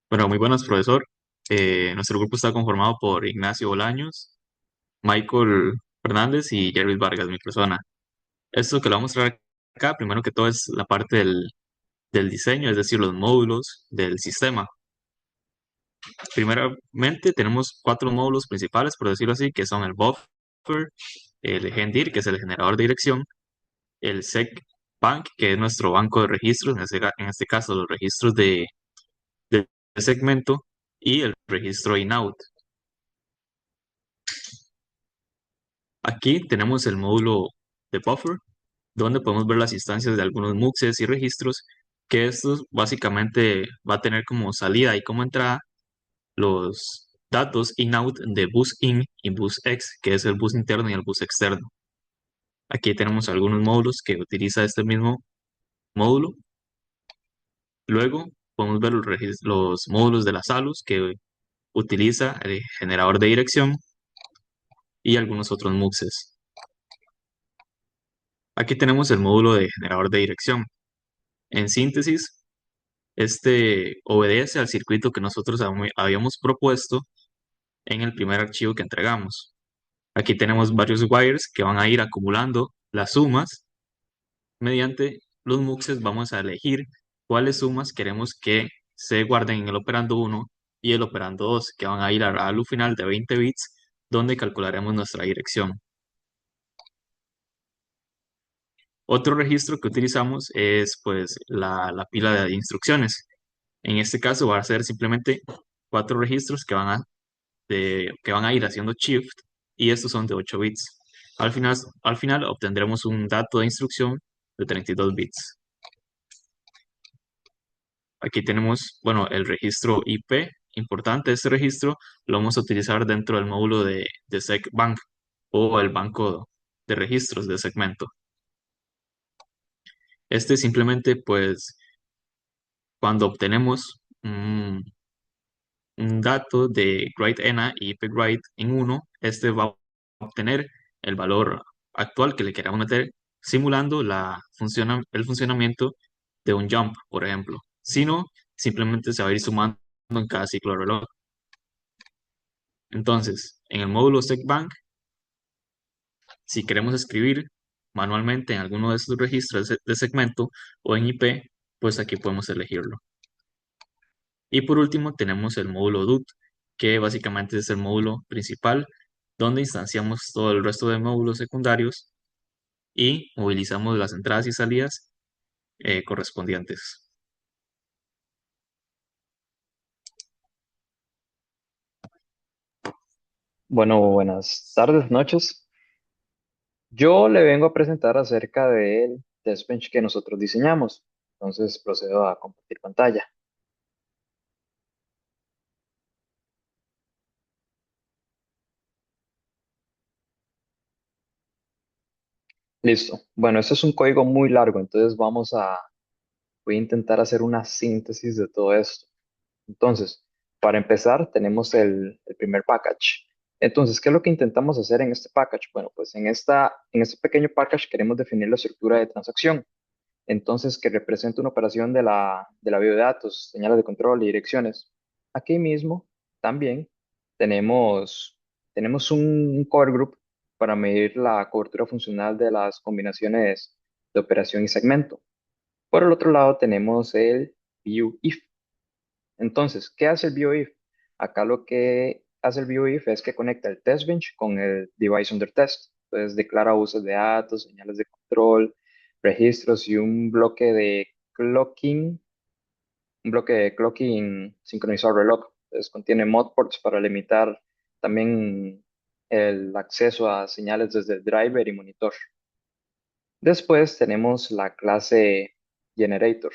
Bueno, muy buenas, profesor. Nuestro grupo está conformado por Ignacio Bolaños, Michael Fernández y Jerry Vargas, mi persona. Esto que le vamos a mostrar acá, primero que todo, es la parte del diseño, es decir, los módulos del sistema. Primeramente, tenemos cuatro módulos principales, por decirlo así, que son el buffer, el gendir, que es el generador de dirección, el segbank, que es nuestro banco de registros, en este caso los registros de segmento, y el registro in-out. Aquí tenemos el módulo de buffer, donde podemos ver las instancias de algunos muxes y registros, que estos básicamente va a tener como salida y como entrada los datos in-out de bus in y bus ex, que es el bus interno y el bus externo. Aquí tenemos algunos módulos que utiliza este mismo módulo. Luego podemos ver los módulos de las ALUs que utiliza el generador de dirección y algunos otros muxes. Aquí tenemos el módulo de generador de dirección. En síntesis, este obedece al circuito que nosotros habíamos propuesto en el primer archivo que entregamos. Aquí tenemos varios wires que van a ir acumulando las sumas. Mediante los muxes vamos a elegir cuáles sumas queremos que se guarden en el operando 1 y el operando 2, que van a ir a la ALU final de 20 bits, donde calcularemos nuestra dirección. Otro registro que utilizamos es pues la pila de instrucciones. En este caso va a ser simplemente cuatro registros que van a ir haciendo shift y estos son de 8 bits. Al final obtendremos un dato de instrucción de 32 bits. Aquí tenemos, bueno, el registro IP. Importante, este registro lo vamos a utilizar dentro del módulo de SecBank o el banco de registros de segmento. Este simplemente, pues, cuando obtenemos un dato de write-ena y IP-write en uno, este va a obtener el valor actual que le queramos meter, simulando el funcionamiento de un jump, por ejemplo. Si no, simplemente se va a ir sumando en cada ciclo de reloj. Entonces, en el módulo SecBank, si queremos escribir manualmente en alguno de estos registros de segmento o en IP, pues aquí podemos elegirlo. Y por último tenemos el módulo DUT, que básicamente es el módulo principal donde instanciamos todo el resto de módulos secundarios y movilizamos las entradas y salidas correspondientes. Bueno, buenas tardes, noches. Yo le vengo a presentar acerca del test bench que nosotros diseñamos. Entonces procedo a compartir pantalla. Listo. Bueno, este es un código muy largo, entonces voy a intentar hacer una síntesis de todo esto. Entonces, para empezar, tenemos el primer package. Entonces, ¿qué es lo que intentamos hacer en este package? Bueno, pues en este pequeño package queremos definir la estructura de transacción. Entonces, que representa una operación de la base de datos, señales de control y direcciones. Aquí mismo también tenemos, tenemos un cover group para medir la cobertura funcional de las combinaciones de operación y segmento. Por el otro lado tenemos el view if. Entonces, ¿qué hace el view if? Acá lo que hace el view if es que conecta el test bench con el device under test. Entonces, declara usos de datos, señales de control, registros y un bloque de clocking sincronizado al reloj. Entonces, contiene modports para limitar también el acceso a señales desde el driver y monitor. Después tenemos la clase generator.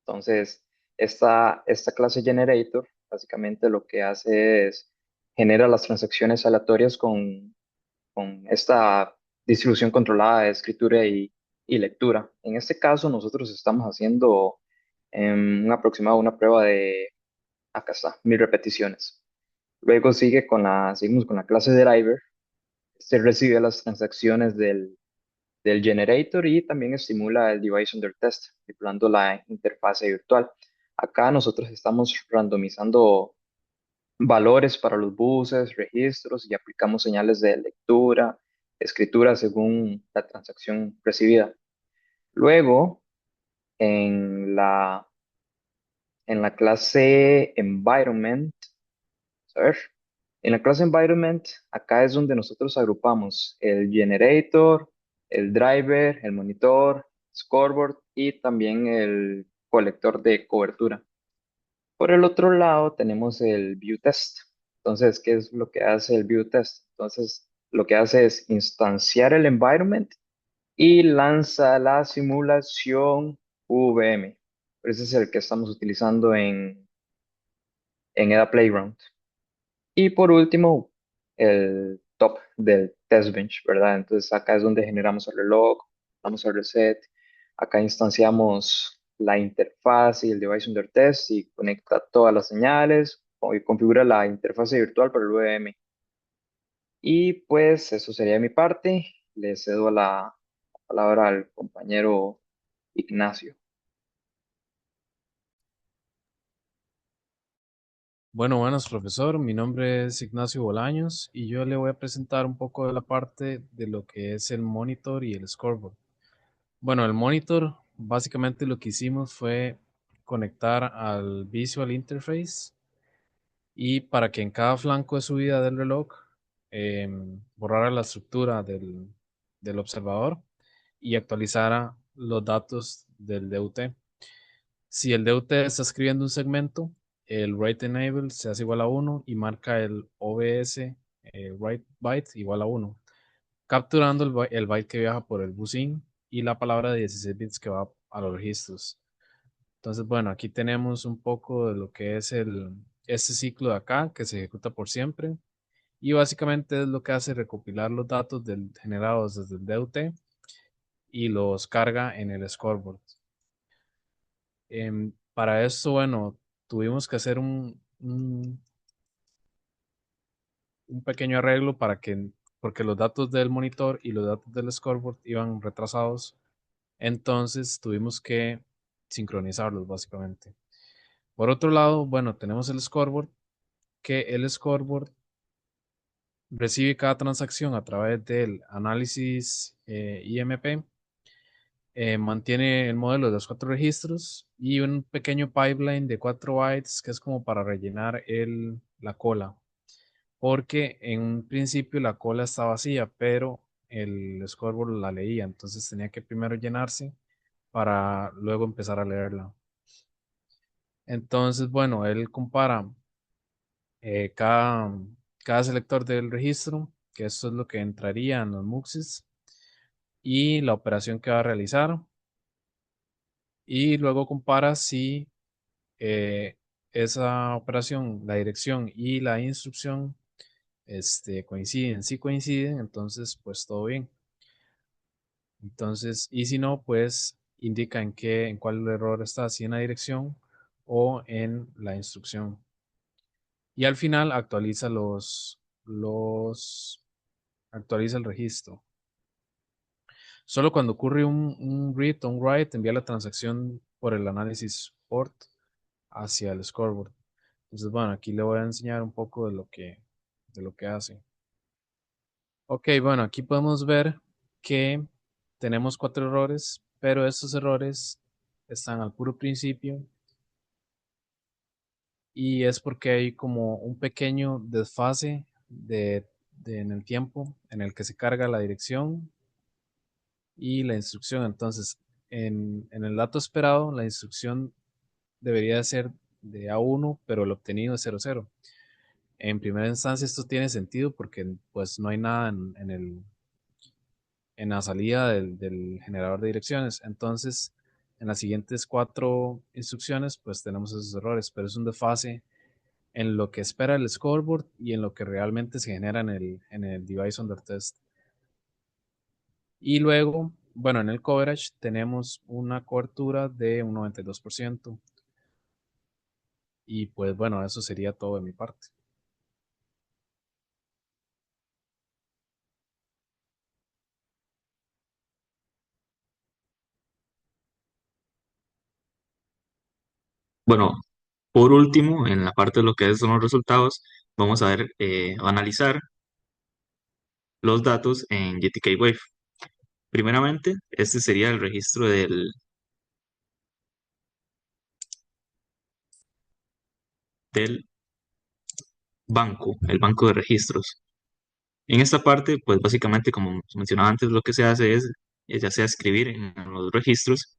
Entonces, esta clase generator básicamente lo que hace es genera las transacciones aleatorias con esta distribución controlada de escritura y lectura. En este caso, nosotros estamos haciendo un aproximado, una prueba de, acá está, 1000 repeticiones. Luego seguimos con la clase driver. Se recibe las transacciones del generator y también estimula el device under test, manipulando la interfase virtual. Acá nosotros estamos randomizando valores para los buses, registros y aplicamos señales de lectura, escritura según la transacción recibida. Luego, en la clase Environment, a ver, en la clase Environment, acá es donde nosotros agrupamos el generator, el driver, el monitor, scoreboard y también el colector de cobertura. Por el otro lado tenemos el view test. Entonces, ¿qué es lo que hace el view test? Entonces, lo que hace es instanciar el environment y lanza la simulación VM. Ese es el que estamos utilizando en EDA Playground. Y por último, el top del test bench, ¿verdad? Entonces acá es donde generamos el reloj, damos el reset, acá instanciamos la interfaz y el device under test y conecta todas las señales y configura la interfase virtual para el VM. Y pues eso sería de mi parte. Le cedo la palabra al compañero Ignacio. Bueno, buenas, profesor. Mi nombre es Ignacio Bolaños y yo le voy a presentar un poco de la parte de lo que es el monitor y el scoreboard. Bueno, el monitor, básicamente lo que hicimos fue conectar al Visual Interface y para que en cada flanco de subida del reloj borrara la estructura del observador y actualizara los datos del DUT. Si el DUT está escribiendo un segmento, el write enable se hace igual a 1 y marca el OBS write byte igual a 1, capturando el byte que viaja por el busing y la palabra de 16 bits que va a los registros. Entonces, bueno, aquí tenemos un poco de lo que es este ciclo de acá que se ejecuta por siempre y básicamente es lo que hace recopilar los datos generados desde el DUT y los carga en el scoreboard. Para esto, bueno, tuvimos que hacer un pequeño arreglo porque los datos del monitor y los datos del scoreboard iban retrasados, entonces tuvimos que sincronizarlos básicamente. Por otro lado, bueno, tenemos el scoreboard, que el scoreboard recibe cada transacción a través del análisis IMP, mantiene el modelo de los cuatro registros y un pequeño pipeline de 4 bytes que es como para rellenar la cola, porque en un principio la cola está vacía, pero el scoreboard la leía, entonces tenía que primero llenarse para luego empezar a leerla. Entonces, bueno, él compara eh, cada, cada selector del registro, que esto es lo que entraría en los muxes, y la operación que va a realizar, y luego compara si eh, esa operación, la dirección y la instrucción coinciden. Si coinciden, entonces pues todo bien. Entonces, y si no, pues indica en cuál error está, si en la dirección o en la instrucción. Y al final actualiza el registro. Solo cuando ocurre un read o un write, envía la transacción por el análisis port hacia el scoreboard. Entonces, bueno, aquí le voy a enseñar un poco de lo que hace. Ok, bueno, aquí podemos ver que tenemos 4 errores, pero estos errores están al puro principio y es porque hay como un pequeño desfase en el tiempo en el que se carga la dirección y la instrucción. Entonces, en el dato esperado, la instrucción debería ser de A1, pero el obtenido es 00. En primera instancia esto tiene sentido porque pues no hay nada en la salida del generador de direcciones. Entonces, en las siguientes 4 instrucciones, pues tenemos esos errores, pero es un desfase en lo que espera el scoreboard y en lo que realmente se genera en el device under test. Y luego, bueno, en el coverage tenemos una cobertura de un 92%. Y pues bueno, eso sería todo de mi parte. Bueno, por último, en la parte de lo que son los resultados, vamos a ver, analizar los datos en GTK Wave. Primeramente, este sería el registro del banco, el banco de registros. En esta parte, pues básicamente, como mencionaba antes, lo que se hace es ya sea escribir en los registros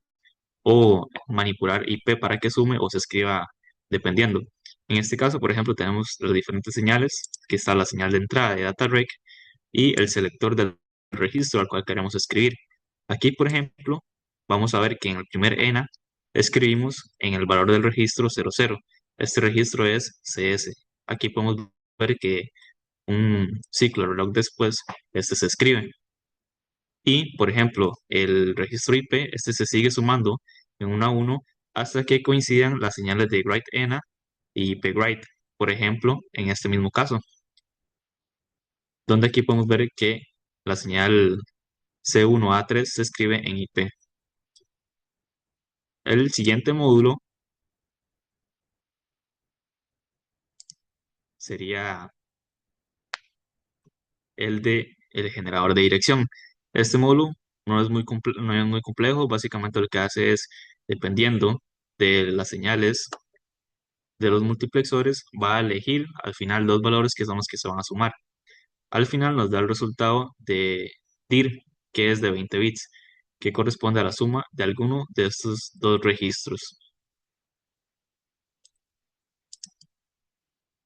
o manipular IP para que sume o se escriba dependiendo. En este caso, por ejemplo, tenemos las diferentes señales, que está la señal de entrada de data rec y el selector del registro al cual queremos escribir. Aquí, por ejemplo, vamos a ver que en el primer ENA escribimos en el valor del registro 00. Este registro es CS. Aquí podemos ver que un ciclo de reloj después, este se escribe. Y, por ejemplo, el registro IP, este se sigue sumando en 1 a 1 hasta que coincidan las señales de write-ENA y IP-write, por ejemplo, en este mismo caso, donde aquí podemos ver que la señal C1A3 se escribe en IP. El siguiente módulo sería el de el generador de dirección. Este módulo no es muy complejo, básicamente lo que hace es, dependiendo de las señales de los multiplexores, va a elegir al final dos valores que son los que se van a sumar. Al final nos da el resultado de DIR, que es de 20 bits, que corresponde a la suma de alguno de estos dos registros.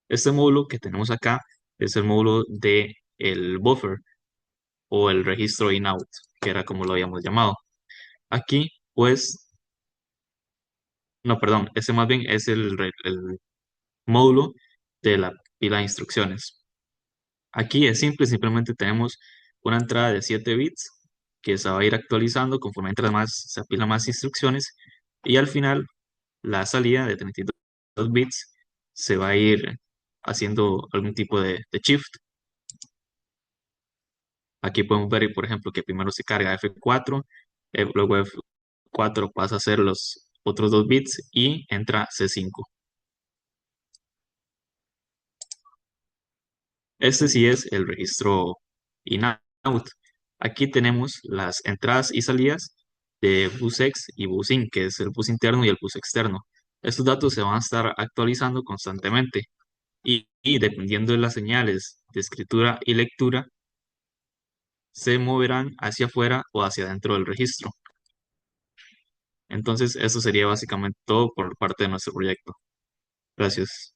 Este módulo que tenemos acá es el módulo de el buffer o el registro in-out, que era como lo habíamos llamado. Aquí, pues, no, perdón, ese más bien es el módulo de la pila de instrucciones. Aquí es simple, simplemente tenemos una entrada de 7 bits que se va a ir actualizando conforme se apilan más instrucciones y al final la salida de 32 bits se va a ir haciendo algún tipo de shift. Aquí podemos ver, por ejemplo, que primero se carga F4, luego F4 pasa a ser los otros 2 bits y entra C5. Este sí es el registro in-out. Aquí tenemos las entradas y salidas de BusX y BusIn, que es el bus interno y el bus externo. Estos datos se van a estar actualizando constantemente y dependiendo de las señales de escritura y lectura, se moverán hacia afuera o hacia adentro del registro. Entonces, eso sería básicamente todo por parte de nuestro proyecto. Gracias.